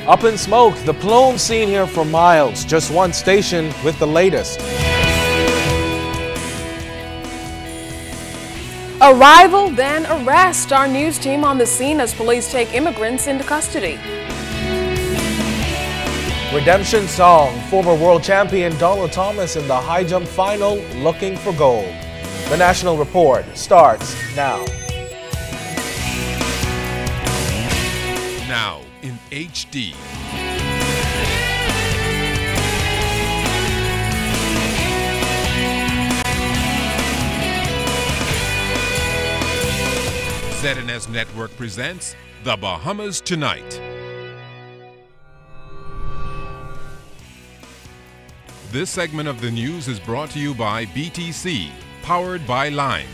Up in smoke, the plume seen here for miles. Just one station with the latest. Arrival, then arrest. Our news team on the scene as police take immigrants into custody. Redemption song. Former world champion Donald Thomas in the high jump final looking for gold. The National Report starts now. Now in HD. ZNS Network presents The Bahamas Tonight. This segment of the news is brought to you by BTC, powered by Lime.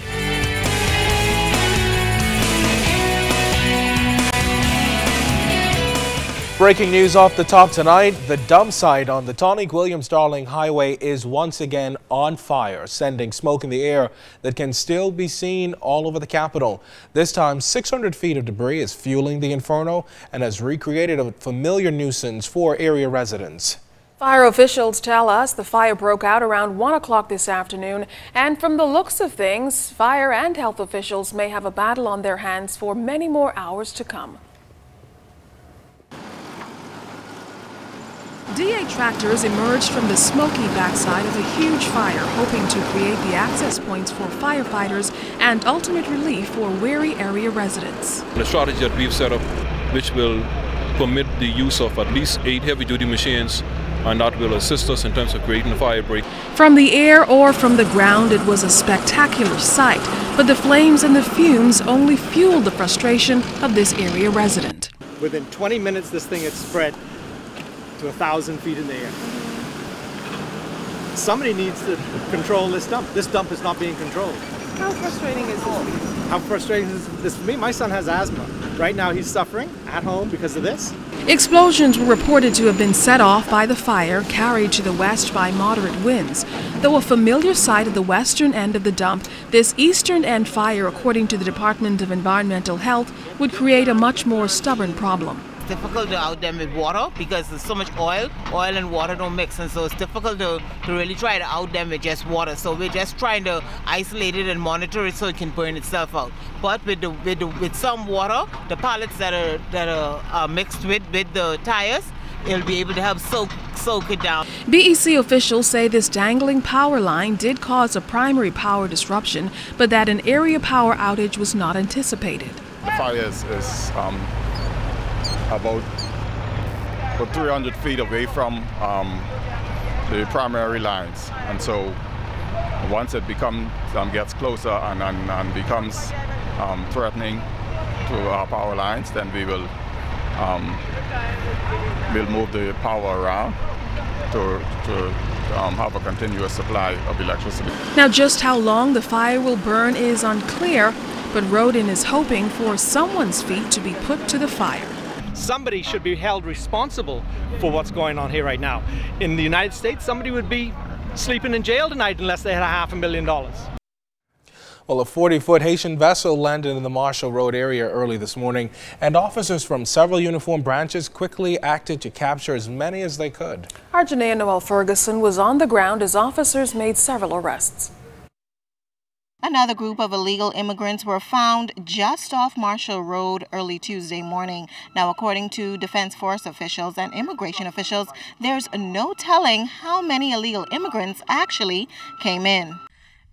Breaking news off the top tonight, the dump site on the Tonic-Williams-Darling Highway is once again on fire, sending smoke in the air that can still be seen all over the capital. This time, 600 feet of debris is fueling the inferno and has recreated a familiar nuisance for area residents. Fire officials tell us the fire broke out around 1 o'clock this afternoon, and from the looks of things, fire and health officials may have a battle on their hands for many more hours to come. DA tractors emerged from the smoky backside of a huge fire, hoping to create the access points for firefighters and ultimate relief for weary area residents. The strategy that we've set up, which will permit the use of at least 8 heavy-duty machines, and that will assist us in terms of creating a fire break. From the air or from the ground, it was a spectacular sight, but the flames and the fumes only fueled the frustration of this area resident. Within 20 minutes, this thing had spread to 1,000 feet in the air. Somebody needs to control this dump. This dump is not being controlled. How frustrating is this? How frustrating is this for me? My son has asthma. Right now he's suffering at home because of this. Explosions were reported to have been set off by the fire, carried to the west by moderate winds. Though a familiar sight at the western end of the dump, this eastern end fire, according to the Department of Environmental Health, would create a much more stubborn problem. Difficult to outdam with water because there's so much oil and water don't mix, and so it's difficult to really try to outdam with just water. So we're just trying to isolate it and monitor it so it can burn itself out. But with some water, the pellets that are mixed with the tires, it'll be able to help soak it down. BEC officials say this dangling power line did cause a primary power disruption, but that an area power outage was not anticipated. The fire is about 300 feet away from the primary lines, and so once it gets closer and becomes threatening to our power lines, then we'll move the power around to have a continuous supply of electricity. Now, just how long the fire will burn is unclear, but Rodin is hoping for someone's feet to be put to the fire. Somebody should be held responsible for what's going on here right now. In the United States, somebody would be sleeping in jail tonight unless they had $500,000. Well, a 40-foot Haitian vessel landed in the Marshall Road area early this morning, and officers from several uniformed branches quickly acted to capture as many as they could. Our Janaea Noel Ferguson was on the ground as officers made several arrests. Another group of illegal immigrants were found just off Marshall Road early Tuesday morning. Now, according to Defense Force officials and immigration officials, there's no telling how many illegal immigrants actually came in.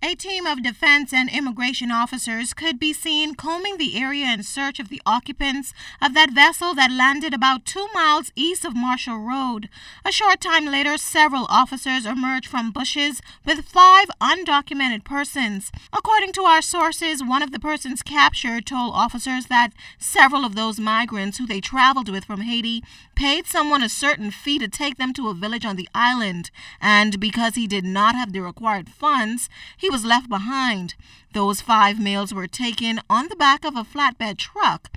A team of defense and immigration officers could be seen combing the area in search of the occupants of that vessel that landed about 2 miles east of Marshall Road. A short time later, several officers emerged from bushes with 5 undocumented persons. According to our sources, one of the persons captured told officers that several of those migrants who they traveled with from Haiti paid someone a certain fee to take them to a village on the island, and because he did not have the required funds, he was left behind. Those 5 males were taken on the back of a flatbed truck.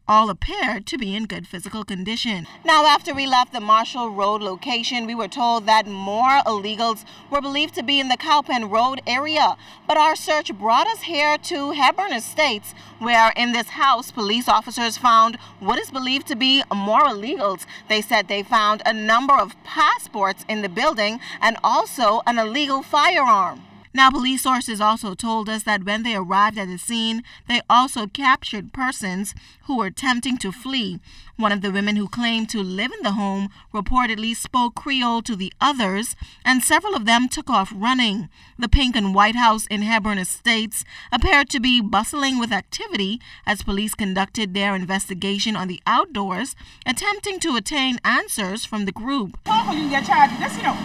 All appeared to be in good physical condition. Now, after we left the Marshall Road location, we were told that more illegals were believed to be in the Cowpen Road area. But our search brought us here to Hebron Estates, where in this house, police officers found what is believed to be more illegals. They said they found a number of passports in the building and also an illegal firearm. Now, police sources also told us that when they arrived at the scene, they also captured persons who were attempting to flee. One of the women who claimed to live in the home reportedly spoke Creole to the others, and several of them took off running. The pink and white house in Hebron Estates appeared to be bustling with activity as police conducted their investigation on the outdoors, attempting to attain answers from the group. How you get charged with this, you know?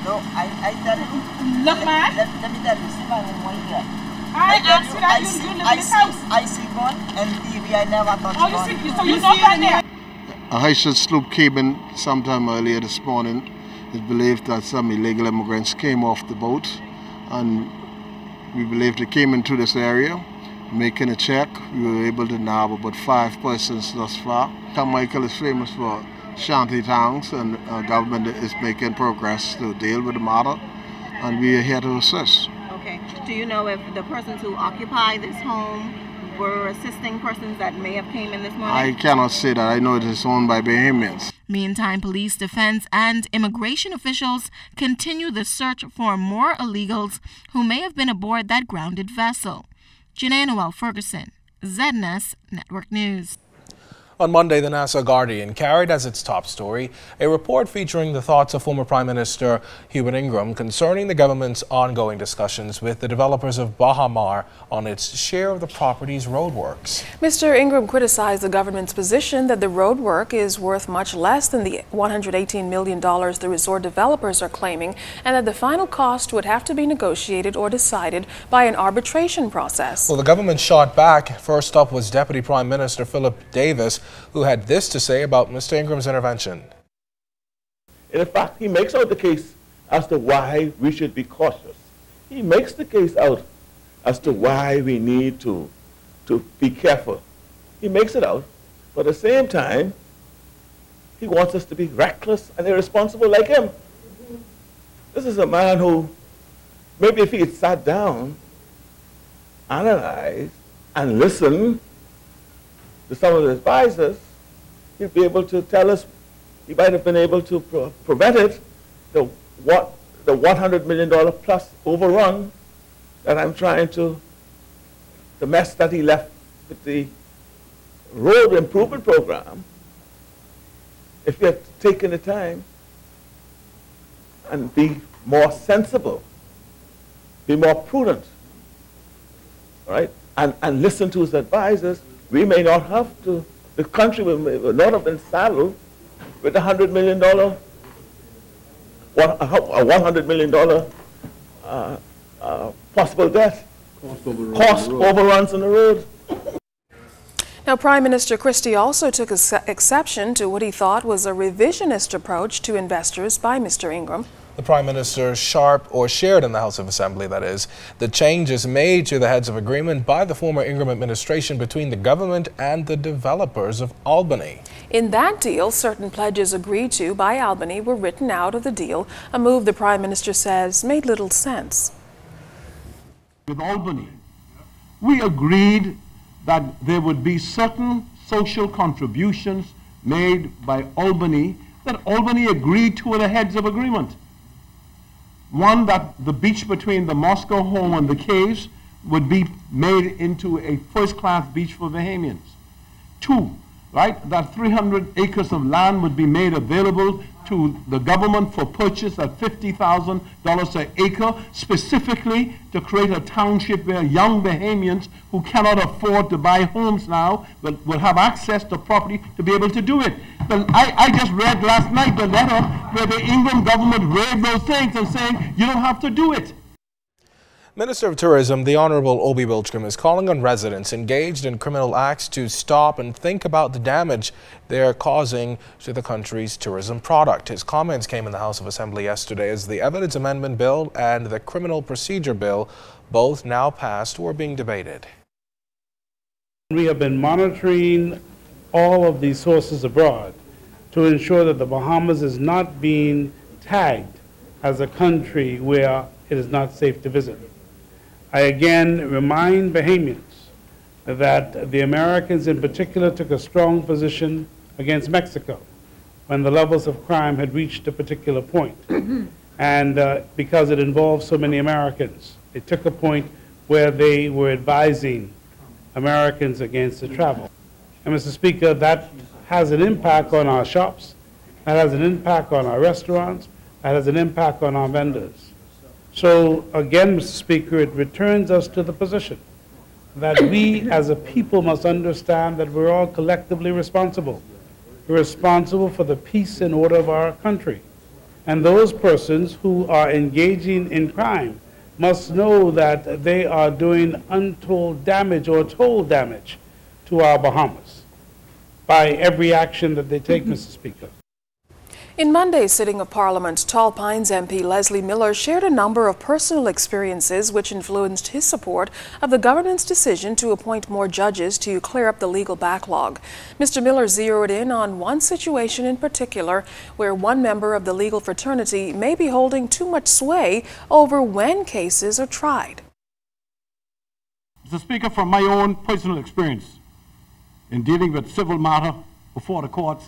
No, I tell you. Look, man. Let me tell you, see my one here. I asked you that you live in this house. I see gun and TV, I never touch gun. Oh, you see, so you know that there? A Haitian sloop came in sometime earlier this morning. It's believed that some illegal immigrants came off the boat, and we believe they came into this area. Making a check, we were able to nab about 5 persons thus far. Tom Michael is famous for shanty towns, and government is making progress to deal with the matter, and we are here to assist. Okay. Do you know if the persons who occupy this home were assisting persons that may have came in this morning? I cannot say that. I know it is owned by Bahamians. Meantime, police, defense, and immigration officials continue the search for more illegals who may have been aboard that grounded vessel. Janae Noel Ferguson, ZNS Network News. On Monday, the Nassau Guardian carried as its top story a report featuring the thoughts of former Prime Minister Hubert Ingram concerning the government's ongoing discussions with the developers of Baha Mar on its share of the property's roadworks. Mr. Ingram criticized the government's position that the roadwork is worth much less than the $118 million the resort developers are claiming, and that the final cost would have to be negotiated or decided by an arbitration process. Well, the government shot back. First up was Deputy Prime Minister Philip Davis, who had this to say about Mr. Ingram's intervention. In fact, he makes out the case as to why we should be cautious. He makes the case out as to why we need to be careful. He makes it out, but at the same time, he wants us to be reckless and irresponsible like him. This is a man who, maybe if he had sat down, analyzed, and listened to some of the advisors, he'd be able to tell us, he might have been able to prevent it, the $100 million plus overrun that I'm trying to, the mess that he left with the road improvement program. If he had taken the time and be more sensible, be more prudent, right, and listen to his advisors, we may not have to, the country will not have been saddled with $100 million, $100 million possible debt, cost overruns on the road. Now, Prime Minister Christie also took exception to what he thought was a revisionist approach to investors by Mr. Ingram. The Prime Minister shared in the House of Assembly, that is, the changes made to the heads of agreement by the former Ingram administration between the government and the developers of Albany. In that deal, certain pledges agreed to by Albany were written out of the deal, a move the Prime Minister says made little sense. With Albany, we agreed that there would be certain social contributions made by Albany that Albany agreed to in the heads of agreement. One, that the beach between the Moscow home and the caves would be made into a first-class beach for Bahamians. Two, right, that 300 acres of land would be made available to the government for purchase at $50,000 an acre, specifically to create a township where young Bahamians who cannot afford to buy homes now will have access to property to be able to do it. I just read last night the letter where the Ingram government waived those things and saying you don't have to do it. Minister of Tourism, the Honorable Obi Wilchcombe, is calling on residents engaged in criminal acts to stop and think about the damage they are causing to the country's tourism product. His comments came in the House of Assembly yesterday as the Evidence Amendment Bill and the Criminal Procedure Bill, both now passed, were being debated. We have been monitoring all of these sources abroad to ensure that the Bahamas is not being tagged as a country where it is not safe to visit. I again remind Bahamians that the Americans in particular took a strong position against Mexico when the levels of crime had reached a particular point. And because it involved so many Americans, it took a point where they were advising Americans against the travel. And Mr. Speaker, that has an impact on our shops, that has an impact on our restaurants, that has an impact on our vendors. So again, Mr. Speaker, it returns us to the position that we as a people must understand that we're all collectively responsible. We're responsible for the peace and order of our country. And those persons who are engaging in crime must know that they are doing untold damage or told damage to our Bahamas by every action that they take, Mr. Speaker. In Monday's sitting of Parliament, Tall Pines MP Leslie Miller shared a number of personal experiences which influenced his support of the government's decision to appoint more judges to clear up the legal backlog. Mr. Miller zeroed in on one situation in particular where one member of the legal fraternity may be holding too much sway over when cases are tried. Mr. Speaker, from my own personal experience in dealing with civil matter before the courts,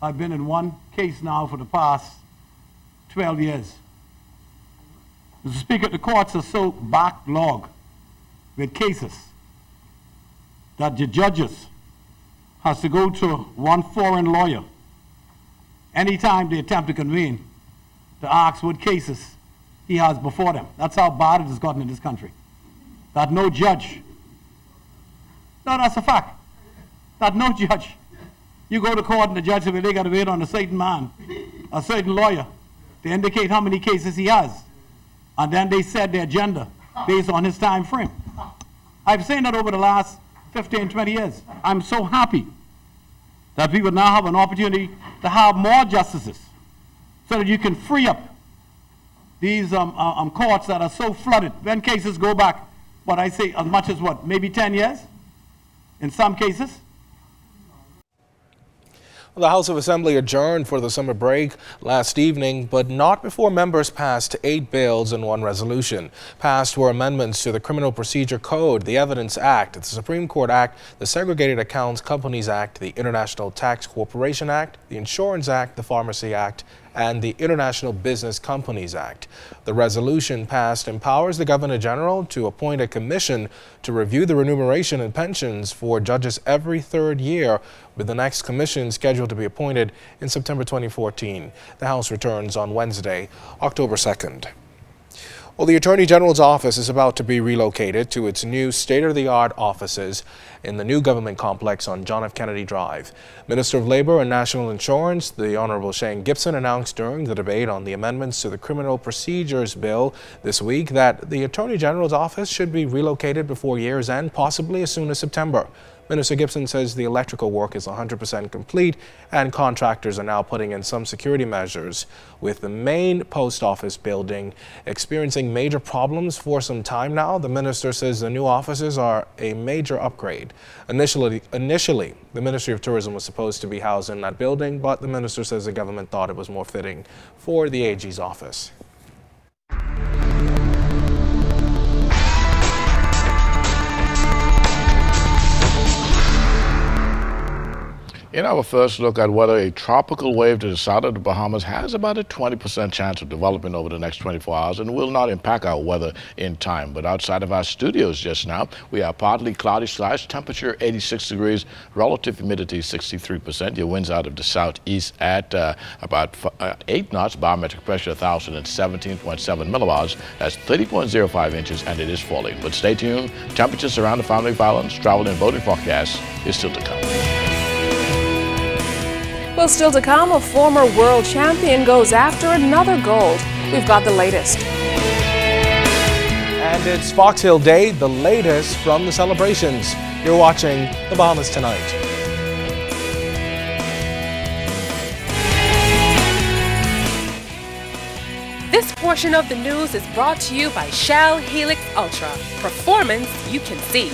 I've been in one case now for the past 12 years. Mr. Speaker, the courts are so backlogged with cases that the judges has to go to one foreign lawyer anytime they attempt to convene to ask what cases he has before them. That's how bad it has gotten in this country. That no judge, no, that's a fact, that no judge, you go to court and the judge says, well, they got to wait on a certain man, a certain lawyer, to indicate how many cases he has. And then they set the agenda based on his time frame. I've seen that over the last 15, 20 years. I'm so happy that we would now have an opportunity to have more justices so that you can free up these courts that are so flooded. When cases go back, what I say, as much as what, maybe 10 years in some cases. The House of Assembly adjourned for the summer break last evening, but not before members passed 8 bills and 1 resolution. Passed were amendments to the Criminal Procedure Code, the Evidence Act, the Supreme Court Act, the Segregated Accounts Companies Act, the International Tax Corporation Act, the Insurance Act, the Pharmacy Act, and the International Business Companies Act. The resolution passed empowers the Governor General to appoint a commission to review the remuneration and pensions for judges every 3rd year, with the next commission scheduled to be appointed in September 2014. The House returns on Wednesday, October 2nd. Well, the Attorney General's office is about to be relocated to its new state-of-the-art offices in the new government complex on John F. Kennedy Drive. Minister of Labor and National Insurance, the Honorable Shane Gibson, announced during the debate on the amendments to the Criminal Procedures Bill this week that the Attorney General's office should be relocated before year's end, possibly as soon as September. Minister Gibson says the electrical work is 100% complete and contractors are now putting in some security measures. With the main post office building experiencing major problems for some time now, the minister says the new offices are a major upgrade. Initially, the Ministry of Tourism was supposed to be housed in that building, but the minister says the government thought it was more fitting for the AG's office. In our first look at whether a tropical wave to the south of the Bahamas has about a 20% chance of developing over the next 24 hours and will not impact our weather in time. But outside of our studios just now, we have partly cloudy skies, temperature 86 degrees, relative humidity 63%. Your winds out of the southeast at about 8 knots, barometric pressure 1,017.7 millibars. That's 30.05 inches, and it is falling. But stay tuned. Temperatures around the Family Islands, travel and boating forecast is still to come. Well, still to come, a former world champion goes after another gold. We've got the latest. And it's Fox Hill Day, the latest from the celebrations. You're watching The Bahamas Tonight. This portion of the news is brought to you by Shell Helix Ultra. Performance you can see.